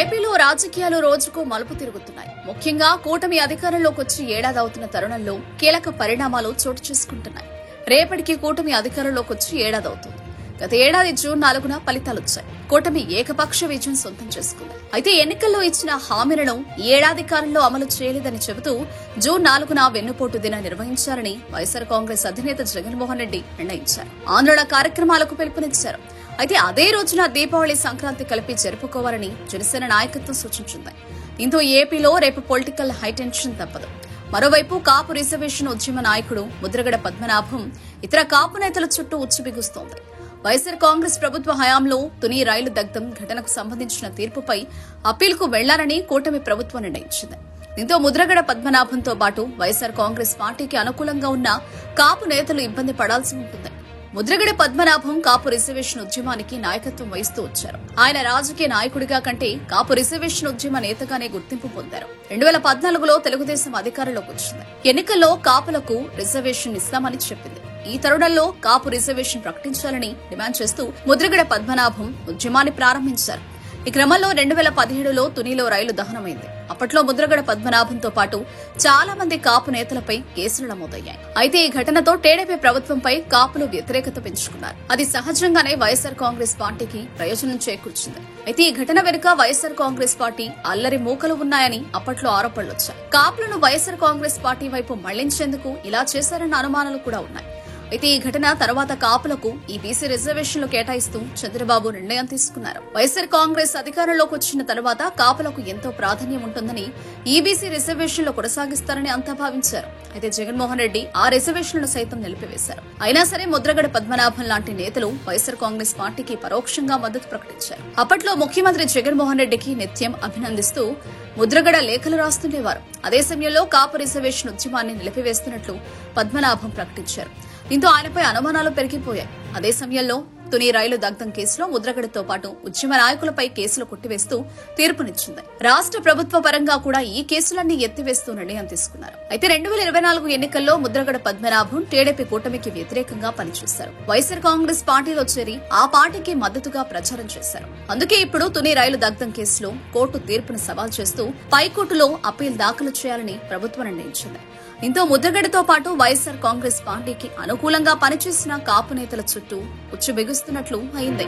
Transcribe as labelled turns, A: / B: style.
A: ఏపీలో రాజకీయాలు రోజుకు మలుపు తిరుగుతున్నాయి. ముఖ్యంగా కూటమి అధికారంలోకి వచ్చి ఏడాది అవుతున్న తరుణంలో కీలక పరిణామాలు చోటు చేసుకుంటున్నాయి. రేపటికి కూటమి అధికారంలోకి వచ్చి ఏడాది అవుతుంది. గత ఏడాది జూన్ 4న ఫలితాలొచ్చాయి. కూటమి ఏకపక్ష విజయం సొంతం చేసుకుంది. అయితే ఎన్నికల్లో ఇచ్చిన హామీలను ఈ ఏడాది కాలంలో అమలు చేయలేదని చెబుతూ జూన్ 4న వెన్నుపోటు దిన నిర్వహించాలని వైఎస్సార్ కాంగ్రెస్ అధినేత జగన్మోహన్ రెడ్డి నిర్ణయించారు. ఆందోళన కార్యక్రమాలకు పిలుపునిచ్చారు. అయితే అదే రోజున దీపావళి, సంక్రాంతి కలిపి జరుపుకోవాలని జనసేన నాయకత్వం సూచించింది. దీంతో ఏపీలో రేపు పొలిటికల్ హైటెన్షన్ తప్పదు. మరోవైపు కాపు రిజర్వేషన్ ఉద్యమ నాయకుడు ముద్రగడ పద్మనాభం ఇతర కాపు నేతల చుట్టూ ఉచ్చుబిగుస్తోంది. వైఎస్సార్ కాంగ్రెస్ ప్రభుత్వ హయాంలో తుని రైలు దగ్ధం ఘటనకు సంబంధించిన తీర్పుపై అప్పీల్కు వెళ్లాలని కూటమి ప్రభుత్వం నిర్ణయించింది. దీంతో ముద్రగడ పద్మనాభంతో పాటు వైఎస్సార్ కాంగ్రెస్ పార్టీకి అనుకూలంగా ఉన్న కాపు నేతలు ఇబ్బంది పడాల్సి ఉంటుంది. ముద్రగడ పద్మనాభం కాపు రిజర్వేషన్ ఉద్యమానికి నాయకత్వం వహిస్తూ వచ్చారు. ఆయన రాజకీయ నాయకుడిగా కంటే కాపు రిజర్వేషన్ ఉద్యమ నేతగానే గుర్తింపు పొందారు. 2014లో తెలుగుదేశం అధికారంలోకి వచ్చింది. ఎన్నికల్లో కాపులకు రిజర్వేషన్ ఇస్తామని చెప్పింది. ఈ తరుణంలో కాపు రిజర్వేషన్ ప్రకటించాలని డిమాండ్ చేస్తూ ముద్రగడ పద్మనాభం ఉద్యమాన్ని ప్రారంభించారు. ఈ క్రమంలో 2017లో తునిలో రైలు దహనమైంది. అప్పట్లో ముద్రగడ పద్మనాభంతో పాటు చాలా మంది కాపు నేతలపై కేసులు నమోదయ్యాయి. అయితే ఈ ఘటనతో టీడీపీ ప్రభుత్వంపై కాపులు వ్యతిరేకత పెంచుకున్నారు. అది సహజంగానే వైఎస్సార్ కాంగ్రెస్ పార్టీకి ప్రయోజనం చేకూర్చింది. అయితే ఈ ఘటన వెనుక వైఎస్సార్ కాంగ్రెస్ పార్టీ అల్లరి మూకలు ఉన్నాయని అప్పట్లో ఆరోపణలొచ్చాయి. కాపులను వైఎస్సార్ కాంగ్రెస్ పార్టీ వైపు మళ్లించేందుకు ఇలా చేశారన్న అనుమానాలు కూడా ఉన్నాయి. అయితే ఈ ఘటన తర్వాత కాపులకు ఈ బీసీ రిజర్వేషన్లు కేటాయిస్తూ చంద్రబాబు నిర్ణయం తీసుకున్నారు. వైఎస్సార్ కాంగ్రెస్ అధికారంలోకి వచ్చిన తర్వాత కాపులకు ఎంతో ప్రాధాన్యం ఉంటుందని ఈబీసీ రిజర్వేషన్లు కొనసాగిస్తారని అంతా భావించారు. అయితే జగన్మోహన్ రెడ్డి ఆ రిజర్వేషన్లను సైతం నిలిపివేశారు. అయినా సరే ముద్రగడ పద్మనాభం లాంటి నేతలు వైఎస్సార్ కాంగ్రెస్ పార్టీకి పరోక్షంగా మద్దతు ప్రకటించారు. అప్పట్లో ముఖ్యమంత్రి జగన్మోహన్ రెడ్డికి నిత్యం అభినందిస్తూ ముద్రగడ లేఖలు రాస్తుండేవారు. అదే సమయంలో కాపు రిజర్వేషన్ ఉద్యమాన్ని నిలిపివేస్తున్నట్లు పద్మనాభం ప్రకటించారు. దీంతో ఆయనపై అనుమానాలు పెరిగిపోయాయి. అదే సమయంలో తుని రైలు దగ్ధం కేసులో ముద్రగడతో పాటు ఉద్యమ నాయకులపై కేసులు కొట్టివేస్తూ తీర్పునిచ్చింది. రాష్ట్ర ప్రభుత్వ పరంగా కూడా ఈ కేసులన్నీ ఎత్తివేస్తూ నిర్ణయం తీసుకున్నారు. అయితే 2024 ఎన్నికల్లో ముద్రగడ పద్మనాభం టీడీపీ కూటమికి వ్యతిరేకంగా పనిచేశారు. వైఎస్సార్ కాంగ్రెస్ పార్టీలో చేరి ఆ పార్టీకి మద్దతుగా ప్రచారం చేశారు. అందుకే ఇప్పుడు తుని రైలు దగ్ధం కేసులో కోర్టు తీర్పును సవాల్ చేస్తూ పైకోర్టులో అప్పీల్ దాఖలు చేయాలని ప్రభుత్వం నిర్ణయించింది. దీంతో ముద్రగడతో పాటు వైఎస్సార్ కాంగ్రెస్ పార్టీకి అనుకూలంగా పనిచేసిన కాపు నేతల చుట్టూ ఉచ్చు బిగుస్తున్నట్లు అయింది.